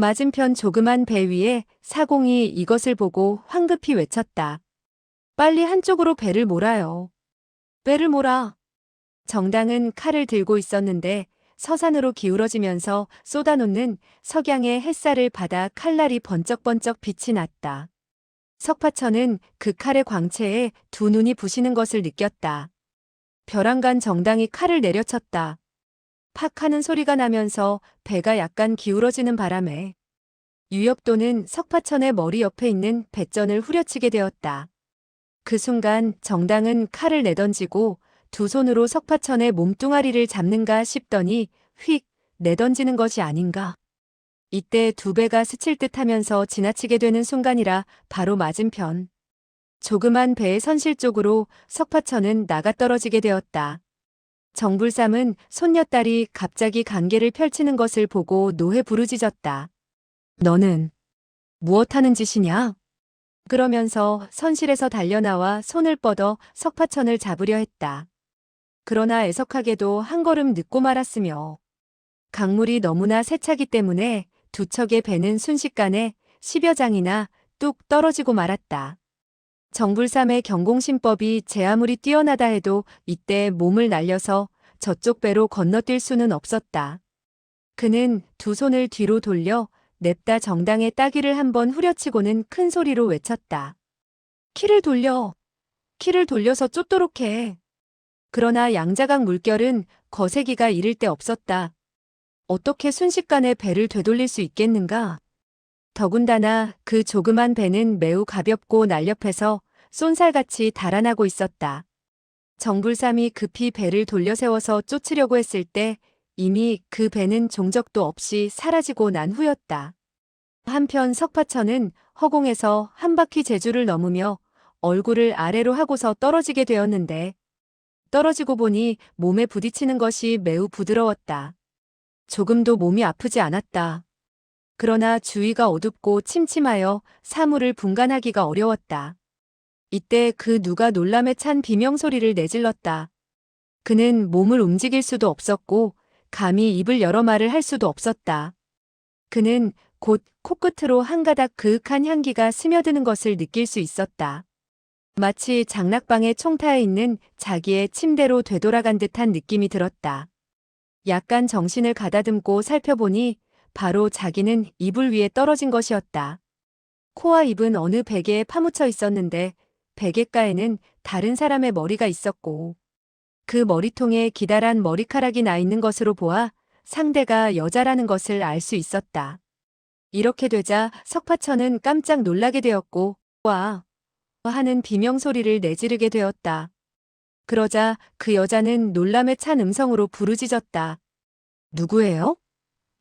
맞은편 조그만 배 위에 사공이 이것을 보고 황급히 외쳤다. 빨리 한쪽으로 배를 몰아요. 배를 몰아. 정당은 칼을 들고 있었는데 서산으로 기울어지면서 쏟아놓는 석양의 햇살을 받아 칼날이 번쩍번쩍 빛이 났다. 석파천은 그 칼의 광채에 두 눈이 부시는 것을 느꼈다. 벼랑간 정당이 칼을 내려쳤다. 팍 하는 소리가 나면서 배가 약간 기울어지는 바람에 유역도는 석파천의 머리 옆에 있는 배전을 후려치게 되었다. 그 순간 정당은 칼을 내던지고 두 손으로 석파천의 몸뚱아리를 잡는가 싶더니 휙 내던지는 것이 아닌가. 이때 두 배가 스칠 듯 하면서 지나치게 되는 순간이라 바로 맞은편. 조그만 배의 선실 쪽으로 석파천은 나가떨어지게 되었다. 정불삼은 손녀딸이 갑자기 간계를 펼치는 것을 보고 노해 부르짖었다. 너는 무엇하는 짓이냐? 그러면서 선실에서 달려나와 손을 뻗어 석파천을 잡으려 했다. 그러나 애석하게도 한 걸음 늦고 말았으며 강물이 너무나 세차기 때문에 두 척의 배는 순식간에 10여 장이나 뚝 떨어지고 말았다. 정불삼의 경공신법이 제 아무리 뛰어나다 해도 이때 몸을 날려서 저쪽 배로 건너뛸 수는 없었다. 그는 두 손을 뒤로 돌려 냅다 정당의 따귀를 한번 후려치고는 큰 소리로 외쳤다. 키를 돌려. 키를 돌려서 쫓도록 해. 그러나 양자강 물결은 거세기가 이를 데 없었다. 어떻게 순식간에 배를 되돌릴 수 있겠는가? 더군다나 그 조그만 배는 매우 가볍고 날렵해서 쏜살같이 달아나고 있었다. 정불삼이 급히 배를 돌려 세워서 쫓으려고 했을 때 이미 그 배는 종적도 없이 사라지고 난 후였다. 한편 석파천은 허공에서 한 바퀴 제주를 넘으며 얼굴을 아래로 하고서 떨어지게 되었는데 떨어지고 보니 몸에 부딪히는 것이 매우 부드러웠다. 조금도 몸이 아프지 않았다. 그러나 주위가 어둡고 침침하여 사물을 분간하기가 어려웠다. 이때 그 누가 놀람에 찬 비명소리를 내질렀다. 그는 몸을 움직일 수도 없었고 감히 입을 열어 말을 할 수도 없었다. 그는 곧 코끝으로 한 가닥 그윽한 향기가 스며드는 것을 느낄 수 있었다. 마치 장락방에 총타에 있는 자기의 침대로 되돌아간 듯한 느낌이 들었다. 약간 정신을 가다듬고 살펴보니 바로 자기는 이불 위에 떨어진 것이었다. 코와 입은 어느 베개에 파묻혀 있었는데 베갯가에는 다른 사람의 머리가 있었고 그 머리통에 기다란 머리카락이 나 있는 것으로 보아 상대가 여자라는 것을 알 수 있었다. 이렇게 되자 석파천은 깜짝 놀라게 되었고 와 하는 비명소리를 내지르게 되었다. 그러자 그 여자는 놀람에 찬 음성으로 부르짖었다. 누구예요?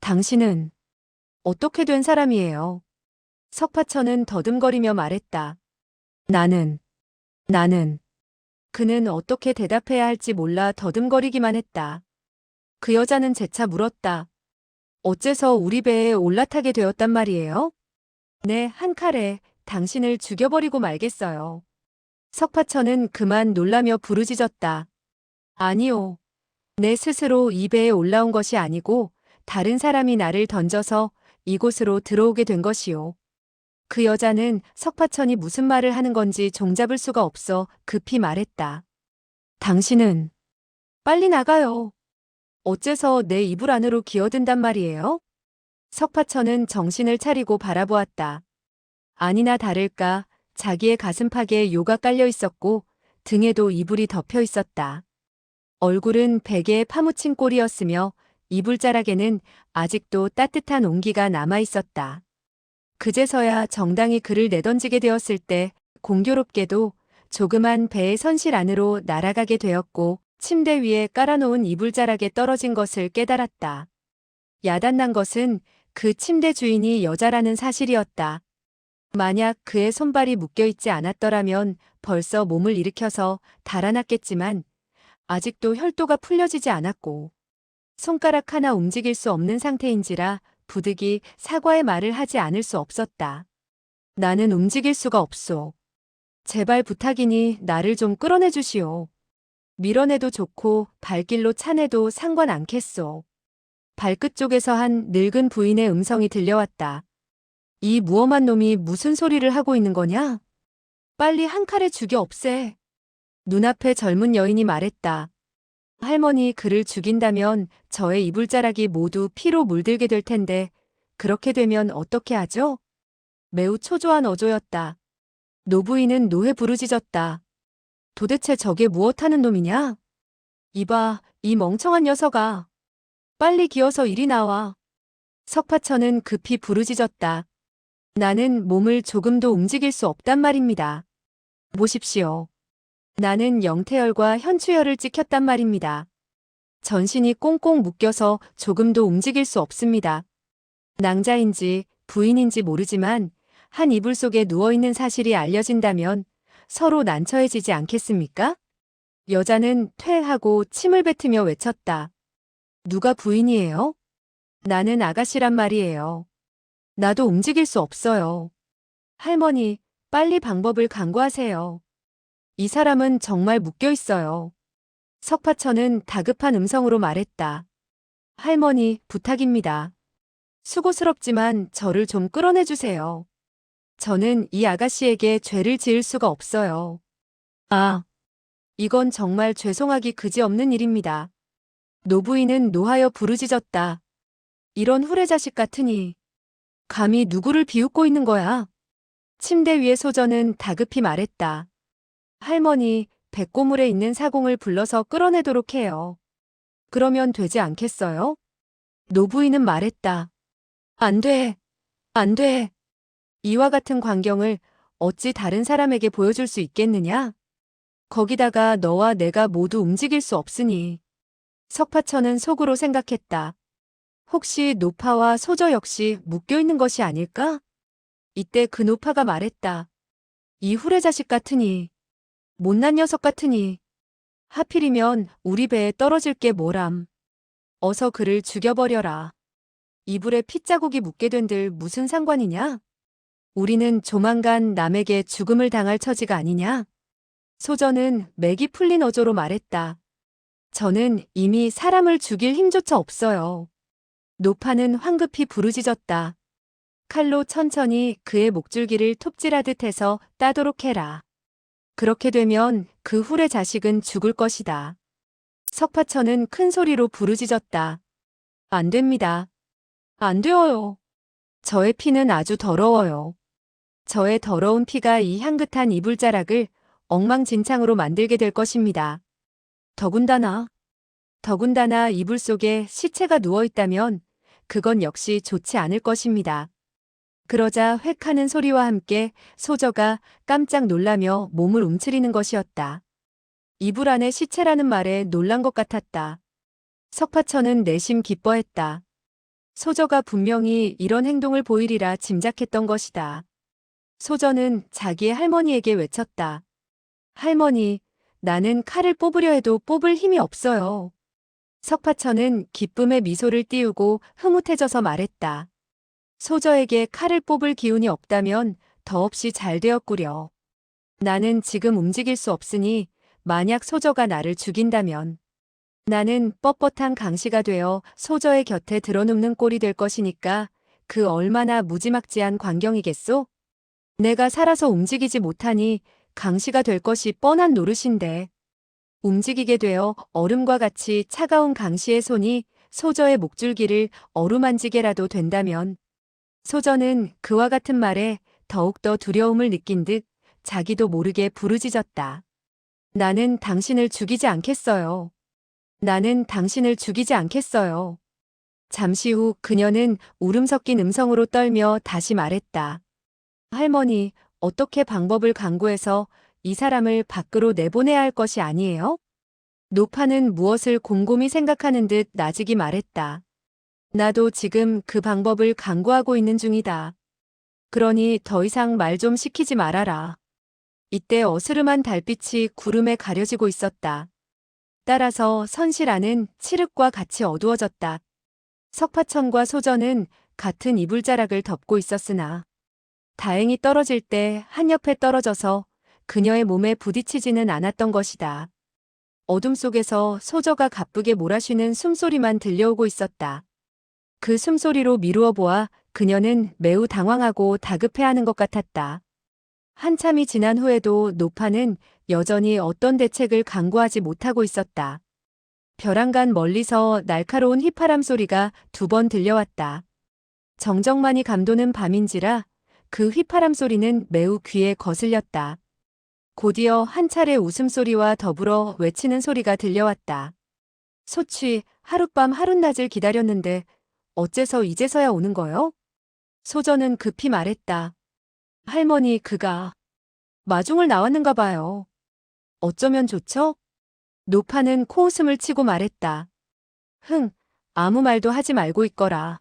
당신은 어떻게 된 사람이에요? 석파천은 더듬거리며 말했다. 나는. 그는 어떻게 대답해야 할지 몰라 더듬거리기만 했다. 그 여자는 재차 물었다. 어째서 우리 배에 올라타게 되었단 말이에요? 네, 한 칼에 당신을 죽여버리고 말겠어요. 석파천은 그만 놀라며 부르짖었다. 아니요. 내 스스로 이 배에 올라온 것이 아니고 다른 사람이 나를 던져서 이곳으로 들어오게 된 것이요. 그 여자는 석파천이 무슨 말을 하는 건지 종잡을 수가 없어 급히 말했다. 당신은 빨리 나가요. 어째서 내 이불 안으로 기어든단 말이에요? 석파천은 정신을 차리고 바라보았다. 아니나 다를까 자기의 가슴팍에 요가 깔려 있었고 등에도 이불이 덮여 있었다. 얼굴은 베개에 파묻힌 꼴이었으며 이불자락에는 아직도 따뜻한 온기가 남아 있었다. 그제서야 정당이 그를 내던지게 되었을 때 공교롭게도 조그만 배의 선실 안으로 날아가게 되었고 침대 위에 깔아놓은 이불자락에 떨어진 것을 깨달았다. 야단난 것은 그 침대 주인이 여자라는 사실이었다. 만약 그의 손발이 묶여있지 않았더라면 벌써 몸을 일으켜서 달아났겠지만 아직도 혈도가 풀려지지 않았고 손가락 하나 움직일 수 없는 상태인지라 부득이 사과의 말을 하지 않을 수 없었다. 나는 움직일 수가 없소. 제발 부탁이니 나를 좀 끌어내 주시오. 밀어내도 좋고 발길로 차내도 상관 않겠소. 발끝 쪽에서 한 늙은 부인의 음성이 들려왔다. 이 무엄한 놈이 무슨 소리를 하고 있는 거냐? 빨리 한 칼에 죽여 없애. 눈앞에 젊은 여인이 말했다. 할머니 그를 죽인다면 저의 이불자락이 모두 피로 물들게 될 텐데 그렇게 되면 어떻게 하죠? 매우 초조한 어조였다. 노부인은 노에 부르짖었다. 도대체 저게 무엇하는 놈이냐? 이봐, 이 멍청한 녀석아. 빨리 기어서 이리 나와. 석파천은 급히 부르짖었다. 나는 몸을 조금도 움직일 수 없단 말입니다. 보십시오. 나는 영태혈과 현추혈을 찍혔단 말입니다. 전신이 꽁꽁 묶여서 조금도 움직일 수 없습니다. 낭자인지 부인인지 모르지만 한 이불 속에 누워있는 사실이 알려진다면 서로 난처해지지 않겠습니까? 여자는 퇴하고 침을 뱉으며 외쳤다. 누가 부인이에요? 나는 아가씨란 말이에요. 나도 움직일 수 없어요. 할머니, 빨리 방법을 강구하세요. 이 사람은 정말 묶여 있어요. 석파천은 다급한 음성으로 말했다. 할머니, 부탁입니다. 수고스럽지만 저를 좀 끌어내주세요. 저는 이 아가씨에게 죄를 지을 수가 없어요. 아, 이건 정말 죄송하기 그지없는 일입니다. 노부인은 노하여 부르짖었다. 이런 후레자식 같으니. 감히 누구를 비웃고 있는 거야? 침대 위의 소전은 다급히 말했다. 할머니, 백고물에 있는 사공을 불러서 끌어내도록 해요. 그러면 되지 않겠어요? 노부인은 말했다. 안 돼. 안 돼. 이와 같은 광경을 어찌 다른 사람에게 보여줄 수 있겠느냐? 거기다가 너와 내가 모두 움직일 수 없으니. 석파천은 속으로 생각했다. 혹시 노파와 소저 역시 묶여있는 것이 아닐까? 이때 그 노파가 말했다. 이 후레자식 같으니. 못난 녀석 같으니. 하필이면 우리 배에 떨어질 게 뭐람. 어서 그를 죽여버려라. 이불에 핏자국이 묻게 된들 무슨 상관이냐? 우리는 조만간 남에게 죽음을 당할 처지가 아니냐? 소저는 맥이 풀린 어조로 말했다. 저는 이미 사람을 죽일 힘조차 없어요. 노파는 황급히 부르짖었다. 칼로 천천히 그의 목줄기를 톱질하듯 해서 따도록 해라. 그렇게 되면 그 후레 자식은 죽을 것이다. 석파천은 큰 소리로 부르짖었다. 안 됩니다. 안 되어요. 저의 피는 아주 더러워요. 저의 더러운 피가 이 향긋한 이불자락을 엉망진창으로 만들게 될 것입니다. 더군다나 이불 속에 시체가 누워있다면 그건 역시 좋지 않을 것입니다. 그러자 획 하는 소리와 함께 소저가 깜짝 놀라며 몸을 움츠리는 것이었다. 이불 안에 시체라는 말에 놀란 것 같았다. 석파천은 내심 기뻐했다. 소저가 분명히 이런 행동을 보이리라 짐작했던 것이다. 소저는 자기의 할머니에게 외쳤다. 할머니, 나는 칼을 뽑으려 해도 뽑을 힘이 없어요. 석파천은 기쁨의 미소를 띄우고 흐뭇해져서 말했다. 소저에게 칼을 뽑을 기운이 없다면 더없이 잘 되었구려. 나는 지금 움직일 수 없으니 만약 소저가 나를 죽인다면 나는 뻣뻣한 강시가 되어 소저의 곁에 들어눕는 꼴이 될 것이니까 그 얼마나 무지막지한 광경이겠소? 내가 살아서 움직이지 못하니 강시가 될 것이 뻔한 노릇인데 움직이게 되어 얼음과 같이 차가운 강시의 손이 소저의 목줄기를 어루만지게라도 된다면 소저는 그와 같은 말에 더욱더 두려움을 느낀 듯 자기도 모르게 부르짖었다. 나는 당신을 죽이지 않겠어요. 나는 당신을 죽이지 않겠어요. 잠시 후 그녀는 울음 섞인 음성으로 떨며 다시 말했다. 할머니, 어떻게 방법을 강구해서 이 사람을 밖으로 내보내야 할 것이 아니에요? 노파는 무엇을 곰곰이 생각하는 듯 나직이 말했다. 나도 지금 그 방법을 강구하고 있는 중이다. 그러니 더 이상 말 좀 시키지 말아라. 이때 어스름한 달빛이 구름에 가려지고 있었다. 따라서 선실 안은 칠흑과 같이 어두워졌다. 석파천과 소저는 같은 이불자락을 덮고 있었으나 다행히 떨어질 때 한 옆에 떨어져서 그녀의 몸에 부딪히지는 않았던 것이다. 어둠 속에서 소저가 가쁘게 몰아쉬는 숨소리만 들려오고 있었다. 그 숨소리로 미루어 보아 그녀는 매우 당황하고 다급해하는 것 같았다. 한참이 지난 후에도 노파는 여전히 어떤 대책을 강구하지 못하고 있었다. 벼랑간 멀리서 날카로운 휘파람 소리가 2번 들려왔다. 정적만이 감도는 밤인지라 그 휘파람 소리는 매우 귀에 거슬렸다. 곧이어 한 차례 웃음소리와 더불어 외치는 소리가 들려왔다. 소취, 하룻밤 하룻낮을 기다렸는데 어째서 이제서야 오는 거요? 소저는 급히 말했다. 할머니, 그가 마중을 나왔는가 봐요. 어쩌면 좋죠? 노파는 코웃음을 치고 말했다. 흥, 아무 말도 하지 말고 있거라.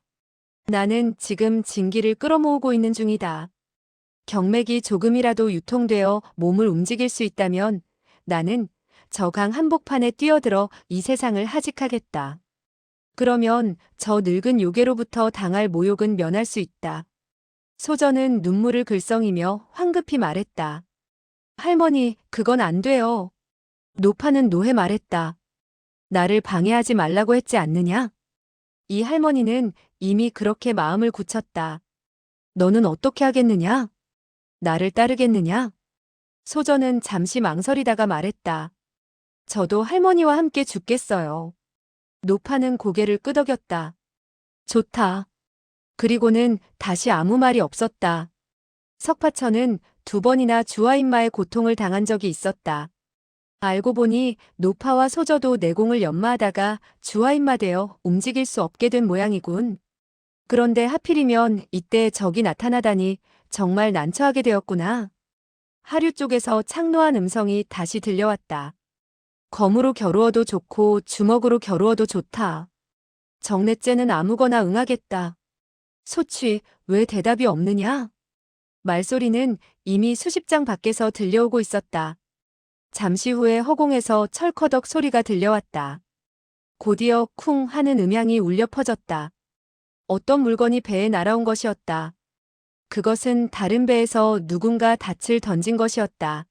나는 지금 진기를 끌어모으고 있는 중이다. 경맥이 조금이라도 유통되어 몸을 움직일 수 있다면 나는 저 강 한복판에 뛰어들어 이 세상을 하직하겠다. 그러면 저 늙은 요괴로부터 당할 모욕은 면할 수 있다. 소저는 눈물을 글썽이며 황급히 말했다. 할머니, 그건 안 돼요. 노파는 노해 말했다. 나를 방해하지 말라고 했지 않느냐? 이 할머니는 이미 그렇게 마음을 굳혔다. 너는 어떻게 하겠느냐? 나를 따르겠느냐? 소저는 잠시 망설이다가 말했다. 저도 할머니와 함께 죽겠어요. 노파는 고개를 끄덕였다. 좋다. 그리고는 다시 아무 말이 없었다. 석파천은 2번이나 주화인마의 고통을 당한 적이 있었다. 알고 보니 노파와 소저도 내공을 연마하다가 주화인마 되어 움직일 수 없게 된 모양이군. 그런데 하필이면 이때 적이 나타나다니 정말 난처하게 되었구나. 하류 쪽에서 창노한 음성이 다시 들려왔다. 검으로 겨루어도 좋고 주먹으로 겨루어도 좋다. 정넷째는 아무거나 응하겠다. 소취, 왜 대답이 없느냐? 말소리는 이미 수십 장 밖에서 들려오고 있었다. 잠시 후에 허공에서 철커덕 소리가 들려왔다. 곧이어 쿵 하는 음향이 울려 퍼졌다. 어떤 물건이 배에 날아온 것이었다. 그것은 다른 배에서 누군가 닻을 던진 것이었다.